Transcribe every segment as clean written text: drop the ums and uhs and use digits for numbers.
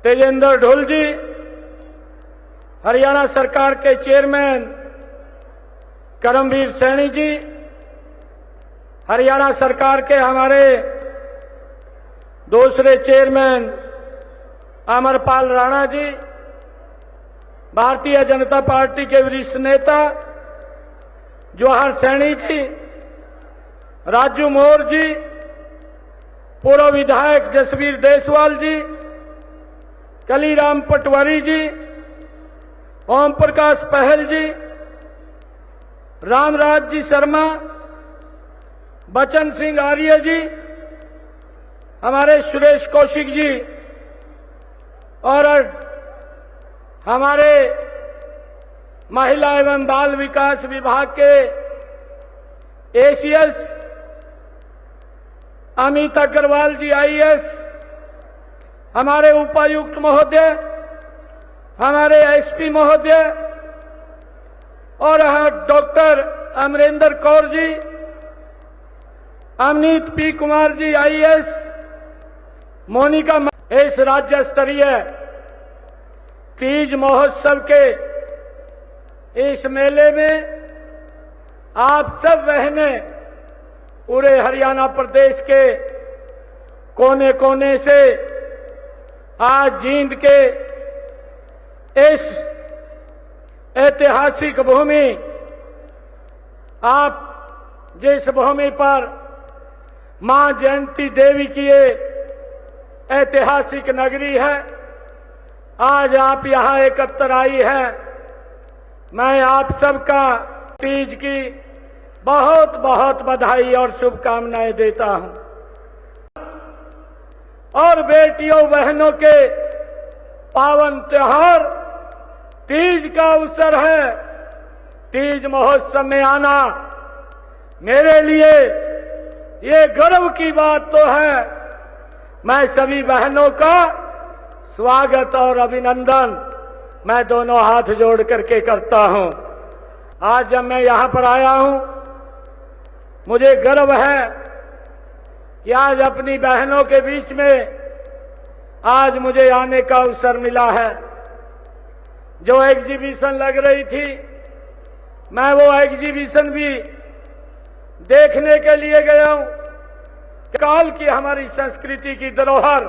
तेजेंद्र ढोल जी, हरियाणा सरकार के चेयरमैन करमवीर सैनी जी, हरियाणा सरकार के हमारे दूसरे चेयरमैन अमरपाल राणा जी, भारतीय जनता पार्टी के वरिष्ठ नेता जवाहर सैनी जी, राजू मोर जी, पूर्व विधायक जसवीर देसवाल जी, कलीराम पटवारी जी, ओम प्रकाश पहल जी, रामराज जी शर्मा, बचन सिंह आर्य जी, हमारे सुरेश कौशिक जी और हमारे महिला एवं बाल विकास विभाग के एसीएस अमित अग्रवाल जी आईएएस, हमारे उपायुक्त महोदय, हमारे एसपी महोदय और doctor Amarendra Kaur ji, Amneet P Kumar ji IAS, Monika, इस राज्य स्तरीय तीज महोत्सव के इस मेले में आप सब बहनें पूरे हरियाणा प्रदेश के कोने कोने से आज जींद के इस ऐतिहासिक भूमि, आप जिस भूमि पर मां जयंती देवी की ये ऐतिहासिक नगरी है, आज आप यहां एकत्र आई है। मैं आप सबका तीज की बहुत बहुत बधाई और शुभकामनाएं देता हूं। और बेटियों बहनों के पावन त्योहार तीज का अवसर है। तीज महोत्सव में आना मेरे लिए ये गर्व की बात तो है। मैं सभी बहनों का स्वागत और अभिनंदन मैं दोनों हाथ जोड़ करके करता हूं। आज जब मैं यहां पर आया हूं, मुझे गर्व है कि आज अपनी बहनों के बीच में आज मुझे आने का अवसर मिला है। जो एग्जीबिशन लग रही थी, मैं वो एग्जीबिशन भी देखने के लिए गया हूं। काल की हमारी संस्कृति की धरोहर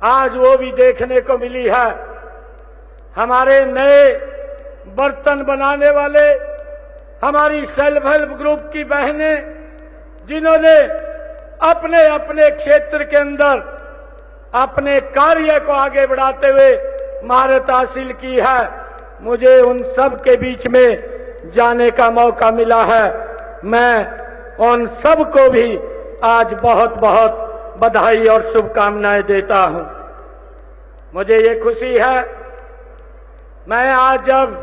आज वो भी देखने को मिली है। हमारे नए बर्तन बनाने वाले, हमारी सेल्फ हेल्प ग्रुप की बहनें, जिन्होंने अपने अपने क्षेत्र के अंदर अपने कार्य को आगे बढ़ाते हुए महारत हासिल की है, मुझे उन सब के बीच में जाने का मौका मिला है। मैं उन सब को भी आज बहुत बहुत बधाई और शुभकामनाएं देता हूं। मुझे ये खुशी है, मैं आज जब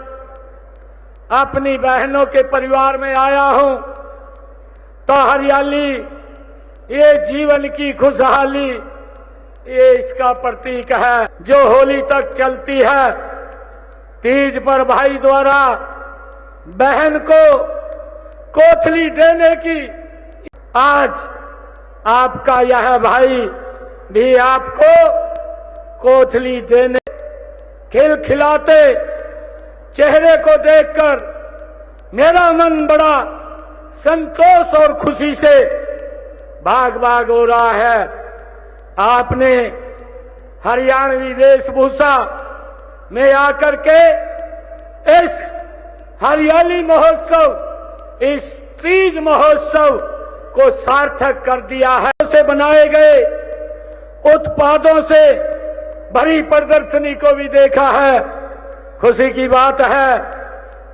अपनी बहनों के परिवार में आया हूं तो हरियाली, ये जीवन की खुशहाली, ये इसका प्रतीक है जो होली तक चलती है। तीज पर भाई द्वारा बहन को कोठली देने की, आज आपका यह भाई भी आपको कोठली देने, खिलखिलाते चेहरे को देखकर मेरा मन बड़ा संतोष और खुशी से भाग भाग हो रहा है। आपने हरियाणवी वेशभूषा में आकर के इस हरियाली महोत्सव, इस तीज महोत्सव को सार्थक कर दिया है। से बनाए गए उत्पादों से भरी प्रदर्शनी को भी देखा है। खुशी की बात है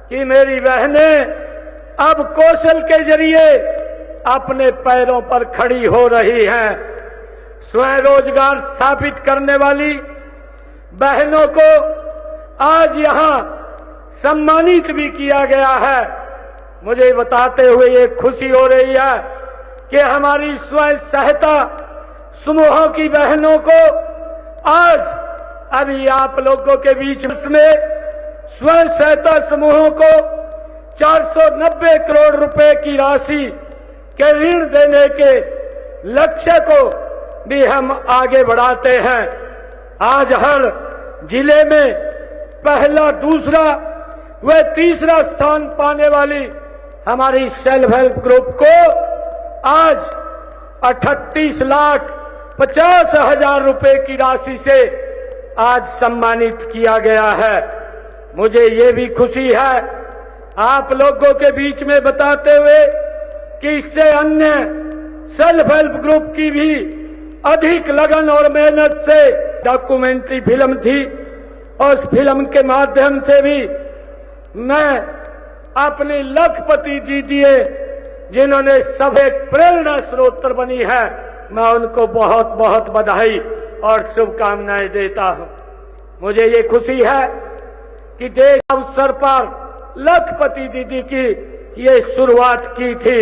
कि मेरी बहनें अब कौशल के जरिए अपने पैरों पर खड़ी हो रही हैं। स्वयं रोजगार स्थापित करने वाली बहनों को आज यहां सम्मानित भी किया गया है। मुझे बताते हुए ये खुशी हो रही है कि हमारी स्वयं सहायता समूहों की बहनों को आज अभी आप लोगों के बीच में स्वयं सहायता समूहों को 490 करोड़ रुपए की राशि के ऋण देने के लक्ष्य को भी हम आगे बढ़ाते हैं। आज हर जिले में पहला, दूसरा व तीसरा स्थान पाने वाली हमारी सेल्फ हेल्प ग्रुप को आज 38,50,000 रुपए की राशि से आज सम्मानित किया गया है। मुझे ये भी खुशी है आप लोगों के बीच में बताते हुए कि इससे अन्य सेल्फ हेल्प ग्रुप की भी अधिक लगन और मेहनत से डॉक्यूमेंट्री फिल्म थी और उस फिल्म के माध्यम से भी मैं अपनी लखपति दीदी जिन्होंने सब एक प्रेरणा स्रोत बनी है, मैं उनको बहुत बहुत बधाई और शुभकामनाएं देता हूं। मुझे ये खुशी है कि देश अवसर पर लखपति दीदी की ये शुरुआत की थी।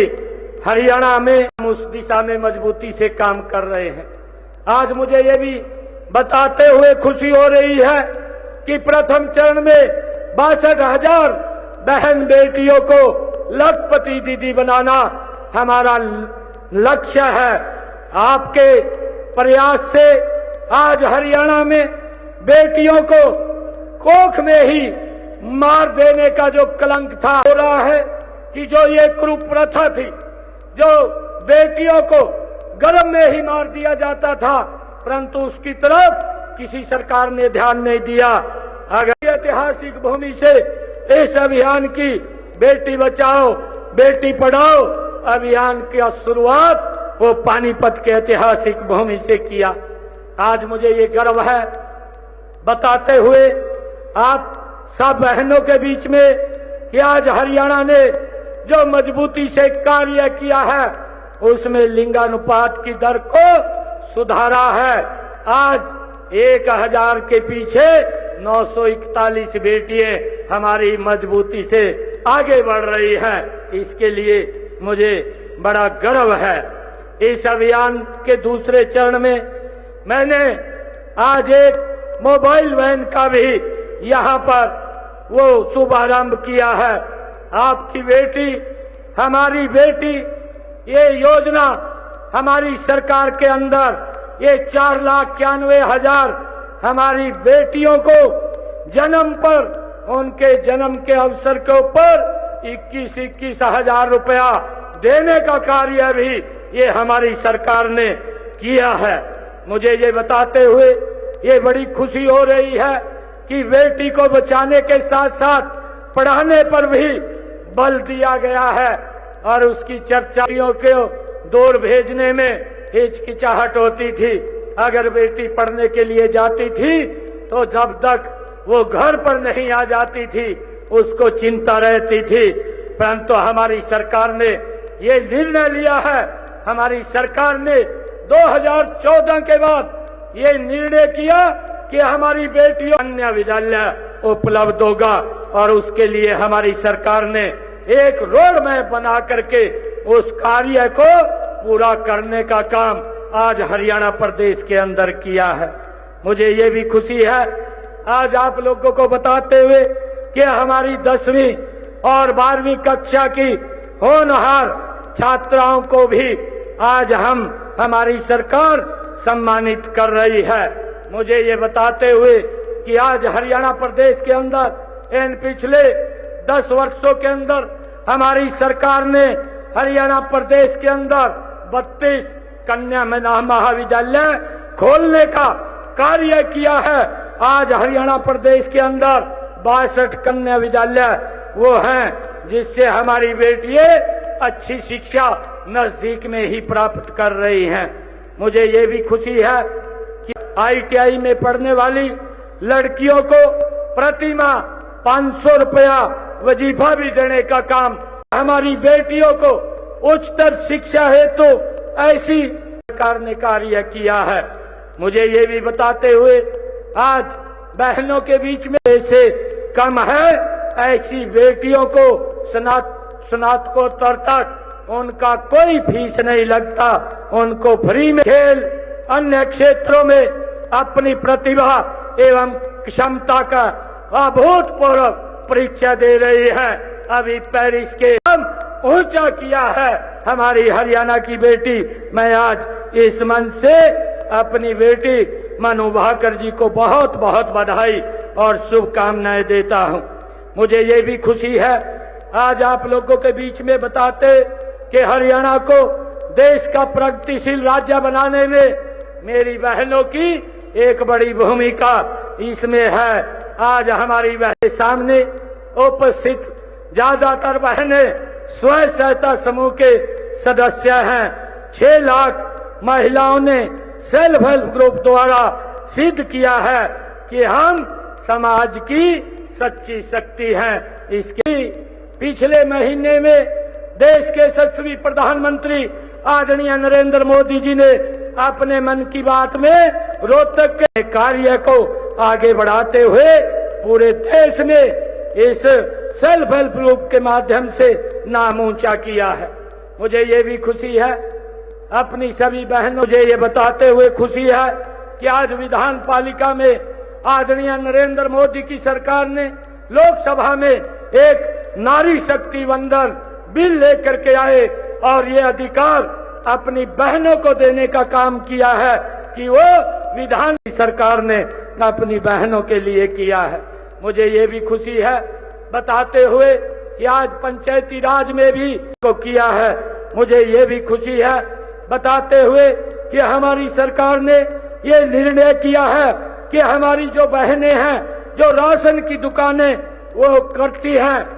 हरियाणा में हम उस दिशा में मजबूती से काम कर रहे हैं। आज मुझे ये भी बताते हुए खुशी हो रही है कि प्रथम चरण में 62,000 बहन बेटियों को लखपति दीदी बनाना हमारा लक्ष्य है। आपके प्रयास से आज हरियाणा में बेटियों को कोख में ही मार देने का जो कलंक था हो रहा है कि जो ये कुप्रथा थी, जो बेटियों को गर्भ में ही मार दिया जाता था, परंतु उसकी तरफ किसी सरकार ने ध्यान नहीं दिया। अगर ऐतिहासिक भूमि से इस अभियान की बेटी बचाओ बेटी पढ़ाओ अभियान की शुरुआत वो पानीपत के ऐतिहासिक भूमि से किया। आज मुझे ये गर्व है बताते हुए आप सब बहनों के बीच में कि आज हरियाणा ने जो मजबूती से कार्य किया है उसमें लिंगानुपात की दर को सुधारा है। आज 1,000 के पीछे 941 बेटियां हमारी मजबूती से आगे बढ़ रही हैं। इसके लिए मुझे बड़ा गर्व है। इस अभियान के दूसरे चरण में मैंने आज एक मोबाइल वैन का भी यहाँ पर वो शुभारंभ किया है। आपकी बेटी हमारी बेटी ये योजना हमारी सरकार के अंदर ये 4,91,000 हमारी बेटियों को जन्म पर उनके जन्म के अवसर के ऊपर 21,000 रुपया देने का कार्य भी ये हमारी सरकार ने किया है। मुझे ये बताते हुए ये बड़ी खुशी हो रही है कि बेटी को बचाने के साथ साथ पढ़ाने पर भी बल दिया गया है और उसकी चर्चाओं को दूर भेजने में हिचकिचाहट होती थी। अगर बेटी पढ़ने के लिए जाती थी तो जब तक वो घर पर नहीं आ जाती थी उसको चिंता रहती थी, परंतु हमारी सरकार ने ये निर्णय लिया है। हमारी सरकार ने 2014 के बाद ये निर्णय किया कि हमारी बेटियों कन्या विद्यालय उपलब्ध होगा और उसके लिए हमारी सरकार ने एक रोड मैप बना करके उस कार्य को पूरा करने का काम आज हरियाणा प्रदेश के अंदर किया है। मुझे ये भी खुशी है आज आप लोगों को बताते हुए कि हमारी 10वीं और 12वीं कक्षा की होनहार छात्राओं को भी आज हमारी सरकार सम्मानित कर रही है। मुझे ये बताते हुए कि आज हरियाणा प्रदेश के अंदर इन पिछले 10 वर्षों के अंदर हमारी सरकार ने हरियाणा प्रदेश के अंदर 32 कन्या महाविद्यालय खोलने का कार्य किया है। आज हरियाणा प्रदेश के अंदर 62 कन्या विद्यालय वो हैं जिससे हमारी बेटियां अच्छी शिक्षा नजदीक में ही प्राप्त कर रही हैं। मुझे ये भी खुशी है कि ITI में पढ़ने वाली लड़कियों को प्रति माह 500 रुपया वजीफा भी देने का काम हमारी बेटियों को उच्चतर शिक्षा हेतु ऐसी सरकार ने कार्य किया है। मुझे ये भी बताते हुए आज बहनों के बीच में ऐसे कम है ऐसी बेटियों को स्नातकोत्तर तक उनका कोई फीस नहीं लगता, उनको फ्री में खेल अन्य क्षेत्रों में अपनी प्रतिभा एवं क्षमता का अभूतपूर्व परीक्षा दे रही है। अभी पेरिस के ऊंचा किया है हमारी हरियाणा की बेटी। मैं आज इस मंच से अपनी बेटी मनु भाकर जी को बहुत बहुत बधाई और शुभकामनाएं देता हूं। मुझे ये भी खुशी है आज आप लोगों के बीच में बताते कि हरियाणा को देश का प्रगतिशील राज्य बनाने में मेरी बहनों की एक बड़ी भूमिका इसमें है। आज हमारी बहनें सामने उपस्थित ज्यादातर बहनें स्वयं सहायता समूह के सदस्य हैं। 6 लाख महिलाओं ने सेल्फ हेल्प ग्रुप द्वारा सिद्ध किया है कि हम समाज की सच्ची शक्ति हैं। इसके पिछले महीने में देश के यशस्वी प्रधानमंत्री आदरणीय नरेंद्र मोदी जी ने अपने मन की बात में रोहतक के कार्य को आगे बढ़ाते हुए पूरे देश में इस सेल्फ हेल्प ग्रुप के माध्यम से नाम ऊंचा किया है। मुझे ये भी खुशी है अपनी सभी बहनों, मुझे ये बताते हुए खुशी है कि आज विधान पालिका में आदरणीय नरेंद्र मोदी की सरकार ने लोकसभा में एक नारी शक्ति वंदन बिल लेकर के आए और ये अधिकार अपनी बहनों को देने का काम किया है कि वो विधान सरकार ने अपनी बहनों के लिए किया है। मुझे ये भी खुशी है बताते हुए कि आज पंचायती राज में भी को किया है। मुझे ये भी खुशी है बताते हुए कि हमारी सरकार ने ये निर्णय किया है कि हमारी जो बहनें हैं जो राशन की दुकानें वो करती हैं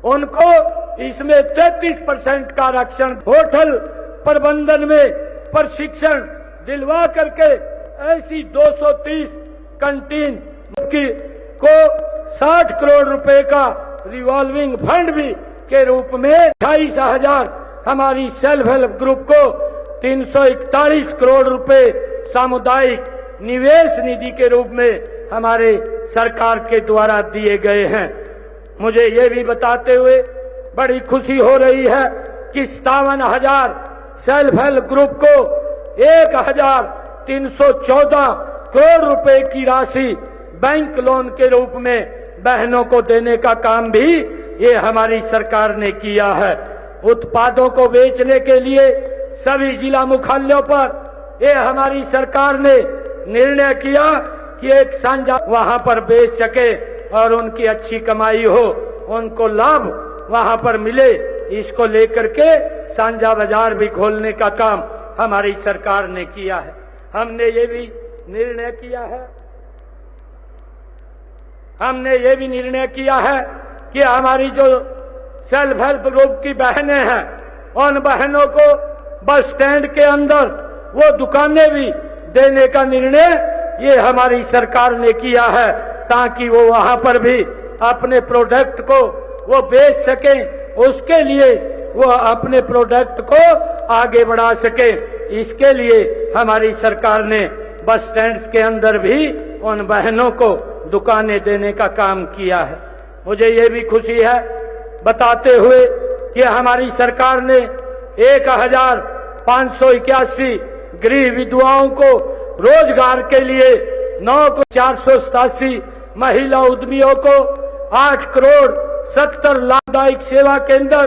उनको इसमें 33% का आरक्षण, होटल प्रबंधन में प्रशिक्षण दिलवा करके ऐसी 230 कैंटीन को 60 करोड़ रुपए का रिवॉल्विंग फंड भी के रूप में 28,000 हमारी सेल्फ हेल्प ग्रुप को 341 करोड़ रुपए सामुदायिक निवेश निधि के रूप में हमारे सरकार के द्वारा दिए गए हैं। मुझे ये भी बताते हुए बड़ी खुशी हो रही है कि 57,000 सेल्फ हेल्प ग्रुप को 1,314 करोड़ रुपए की राशि बैंक लोन के रूप में बहनों को देने का काम भी ये हमारी सरकार ने किया है। उत्पादों को बेचने के लिए सभी जिला मुख्यालयों पर ये हमारी सरकार ने निर्णय किया कि एक साझा वहां पर बेच सके और उनकी अच्छी कमाई हो, उनको लाभ वहां पर मिले। इसको लेकर के साझा बाजार भी खोलने का काम हमारी सरकार ने किया है। हमने ये भी निर्णय किया है कि हमारी जो सेल्फ हेल्प ग्रुप की बहनें हैं उन बहनों को बस स्टैंड के अंदर वो दुकानें भी देने का निर्णय ये हमारी सरकार ने किया है ताकि वो वहां पर भी अपने प्रोडक्ट को वो बेच सकें, उसके लिए वो अपने प्रोडक्ट को आगे बढ़ा सके। इसके लिए हमारी सरकार ने बस स्टैंड्स के अंदर भी उन बहनों को दुकानें देने का काम किया है। मुझे ये भी खुशी है बताते हुए कि हमारी सरकार ने 1,581 गृह विधवाओं को रोजगार के लिए 9,487 महिला उद्यमियों को 8 करोड़ 70 लाभदायक सेवा केंद्र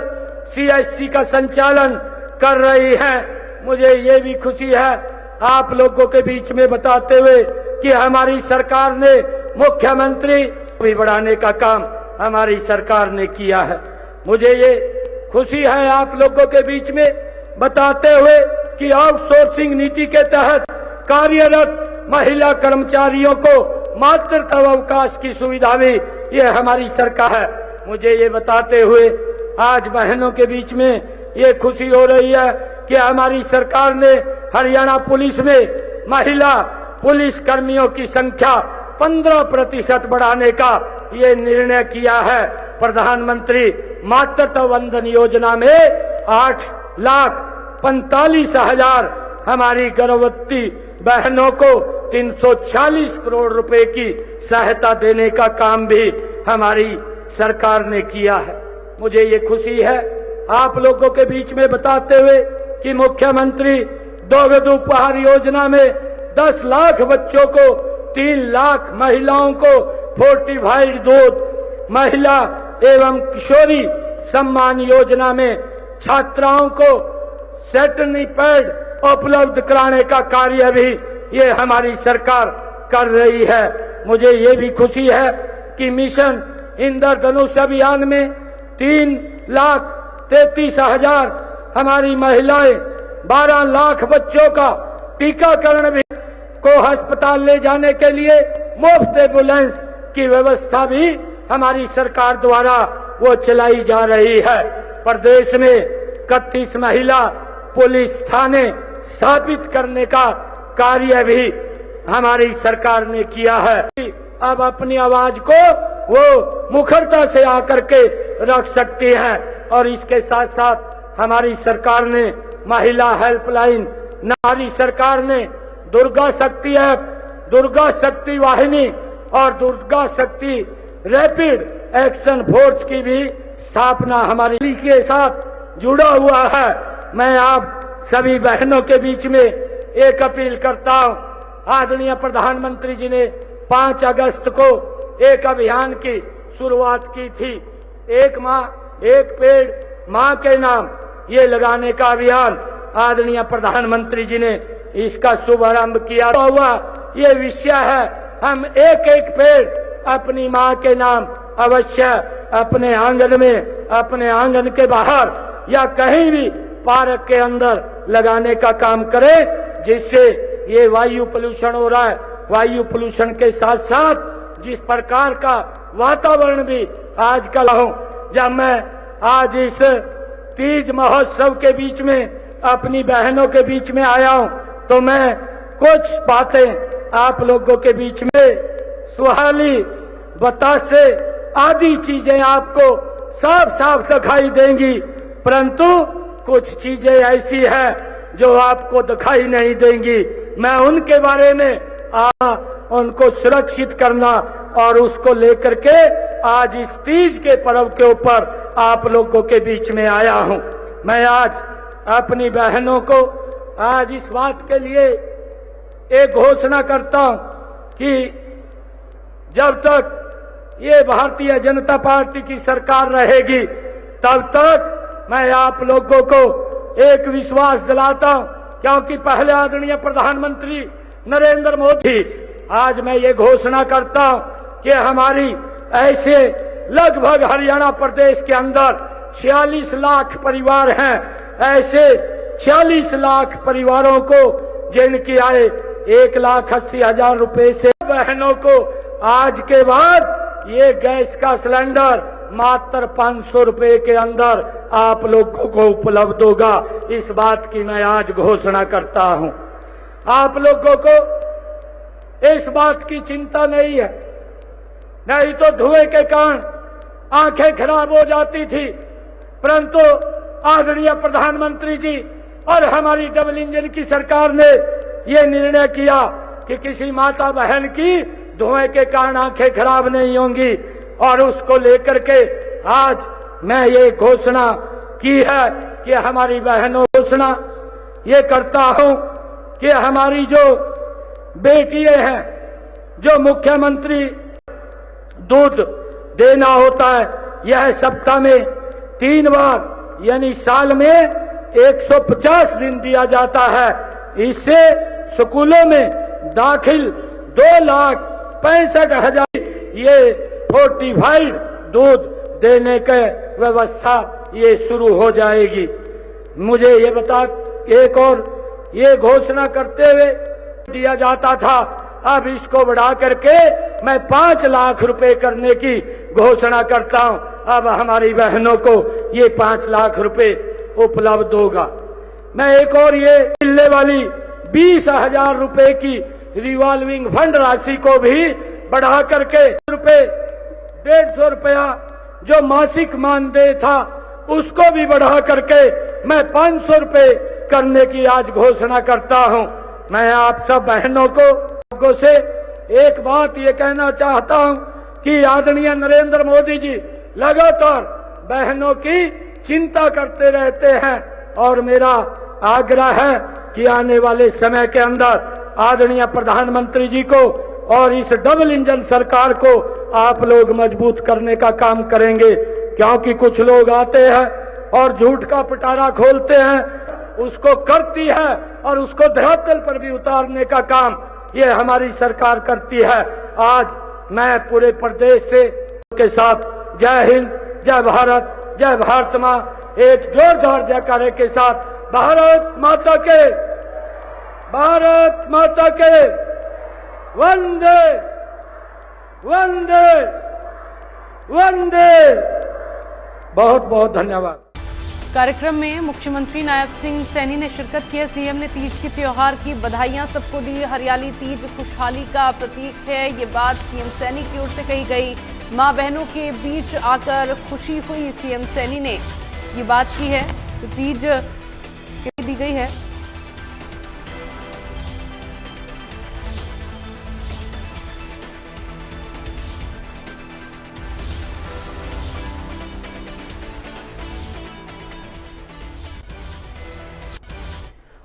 CSC का संचालन कर रही हैं। मुझे ये भी खुशी है आप लोगों के बीच में बताते हुए कि हमारी सरकार ने मुख्यमंत्री भी बढ़ाने का काम हमारी सरकार ने किया है। मुझे ये खुशी है आप लोगों के बीच में बताते हुए कि आउटसोर्सिंग नीति के तहत कार्यरत महिला कर्मचारियों को मातृत्व अवकाश की सुविधा भी ये हमारी सरकार है। मुझे ये बताते हुए आज बहनों के बीच में ये खुशी हो रही है कि हमारी सरकार ने हरियाणा पुलिस में महिला पुलिस कर्मियों की संख्या 15% बढ़ाने का ये निर्णय किया है। प्रधानमंत्री मातृत्व वंदन योजना में 8,45,000 हमारी गर्भवती बहनों को 340 करोड़ रुपए की सहायता देने का काम भी हमारी सरकार ने किया है। मुझे ये खुशी है आप लोगों के बीच में बताते हुए कि मुख्यमंत्री दुग्ध उपहार योजना में 10 लाख बच्चों को 3 लाख महिलाओं को फोर्टिफाइड दूध, महिला एवं किशोरी सम्मान योजना में छात्राओं को सैनिटरी पैड उपलब्ध कराने का कार्य भी ये हमारी सरकार कर रही है। मुझे ये भी खुशी है कि मिशन इंद्रधनुष अभियान में 3,33,000 हमारी महिलाएं, 12 लाख बच्चों का टीकाकरण भी को अस्पताल ले जाने के लिए मुफ्त एम्बुलेंस की व्यवस्था भी हमारी सरकार द्वारा वो चलाई जा रही है। प्रदेश में 31 महिला पुलिस थाने स्थापित करने का कार्य भी हमारी सरकार ने किया है। अब अपनी आवाज को वो मुखरता से आकर के रख सकती हैं। और इसके साथ साथ हमारी सरकार ने महिला हेल्पलाइन, नारी सरकार ने दुर्गा शक्ति ऐप, दुर्गा शक्ति वाहिनी और दुर्गा शक्ति रैपिड एक्शन फोर्स की भी स्थापना हमारी के साथ जुड़ा हुआ है। मैं आप सभी बहनों के बीच में एक अपील करता हूं। आदरणीय प्रधानमंत्री जी ने 5 अगस्त को एक अभियान की शुरुआत की थी, एक माँ एक पेड़ माँ के नाम, ये लगाने का अभियान आदरणीय प्रधानमंत्री जी ने इसका शुभारंभ किया हुआ ये विषय है। हम एक एक पेड़ अपनी माँ के नाम अवश्य अपने आंगन में, अपने आंगन के बाहर या कहीं भी पार्क के अंदर लगाने का काम करें, जिससे ये वायु प्रदूषण हो रहा है, वायु प्रदूषण के साथ साथ जिस प्रकार का वातावरण भी आजकल हो। जब मैं आज इस तीज महोत्सव के बीच में अपनी बहनों के बीच में आया हूं, तो मैं कुछ बातें आप लोगों के बीच में सुहाली, बतासे आदि चीजें आपको साफ साफ दिखाई देंगी, परंतु कुछ चीजें ऐसी हैं जो आपको दिखाई नहीं देंगी। मैं उनके बारे में उनको सुरक्षित करना और उसको लेकर के आज इस तीज के पर्व के ऊपर आप लोगों के बीच में आया हूं। मैं आज अपनी बहनों को आज इस बात के लिए एक घोषणा करता हूं कि जब तक ये भारतीय जनता पार्टी की सरकार रहेगी, तब तक मैं आप लोगों को एक विश्वास दिलाता हूं, क्योंकि पहले आदरणीय प्रधानमंत्री नरेंद्र मोदी, आज मैं ये घोषणा करता हूं कि हमारी ऐसे लगभग हरियाणा प्रदेश के अंदर 46 लाख परिवार हैं, ऐसे 46 लाख परिवारों को जिनकी आय 1,80,000 रुपए से, बहनों को आज के बाद ये गैस का सिलेंडर मात्र 500 रुपए के अंदर आप लोगों को उपलब्ध होगा। इस बात की मैं आज घोषणा करता हूं। आप लोगों को इस बात की चिंता नहीं है, नहीं तो धुएं के कारण आंखें खराब हो जाती थी, परंतु आदरणीय प्रधानमंत्री जी और हमारी डबल इंजन की सरकार ने ये निर्णय किया कि किसी माता बहन की धुएं के कारण आंखें खराब नहीं होंगी, और उसको लेकर के आज मैं ये घोषणा की है कि हमारी बहनों, घोषणा ये करता हूं कि हमारी जो बेटियां हैं, जो मुख्यमंत्री दूध देना होता है, यह सप्ताह में 3 बार यानी साल में 150 दिन दिया जाता है। इससे स्कूलों में दाखिल 2,65,000 ये फोर्टिफाइड दूध देने के व्यवस्था ये शुरू हो जाएगी। मुझे ये बता, एक और ये घोषणा करते हुए दिया जाता था, अब इसको बढ़ा करके मैं 5 लाख रुपए करने की घोषणा करता हूं। अब हमारी बहनों को ये 5 लाख रुपए उपलब्ध होगा। मैं एक और ये मिलने वाली 20,000 रुपए की रिवॉल्विंग फंड राशि को भी बढ़ा करके 150 रुपया जो मासिक मानदेय था उसको भी बढ़ा करके मैं 500 रुपए करने की आज घोषणा करता हूं। मैं आप सब बहनों को से एक बात ये कहना चाहता हूं कि आदरणीय नरेंद्र मोदी जी लगातार बहनों की चिंता करते रहते हैं, और मेरा आग्रह है कि आने वाले समय के अंदर आदरणीय प्रधानमंत्री जी को और इस डबल इंजन सरकार को आप लोग मजबूत करने का काम करेंगे, क्योंकि कुछ लोग आते हैं और झूठ का पिटारा खोलते हैं उसको करती है और उसको धरातल पर भी उतारने का काम ये हमारी सरकार करती है। आज मैं पूरे प्रदेश से के साथ जय हिंद, जय भारत, जय भारत माँ एक जोरदार जयकारे के साथ भारत माता के, भारत माता के, वंदे वंदे वंदे। बहुत बहुत धन्यवाद। कार्यक्रम में मुख्यमंत्री नायब सिंह सैनी ने शिरकत की। सीएम ने तीज के त्योहार की बधाइयां सबको दी। हरियाली तीज खुशहाली का प्रतीक है, ये बात सीएम सैनी की ओर से कही गई। मां बहनों के बीच आकर खुशी हुई, सीएम सैनी ने ये बात की है। तो तीज दी गई है।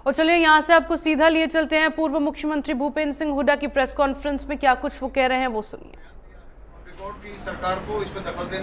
और चलिए यहां से आपको सीधा लिए चलते हैं पूर्व मुख्यमंत्री भूपेंद्र सिंह हुड्डा की प्रेस कॉन्फ्रेंस में क्या कुछ वो कह रहे हैं वो सुनिए। रिकॉर्ड की सरकार को इस पर दखल देना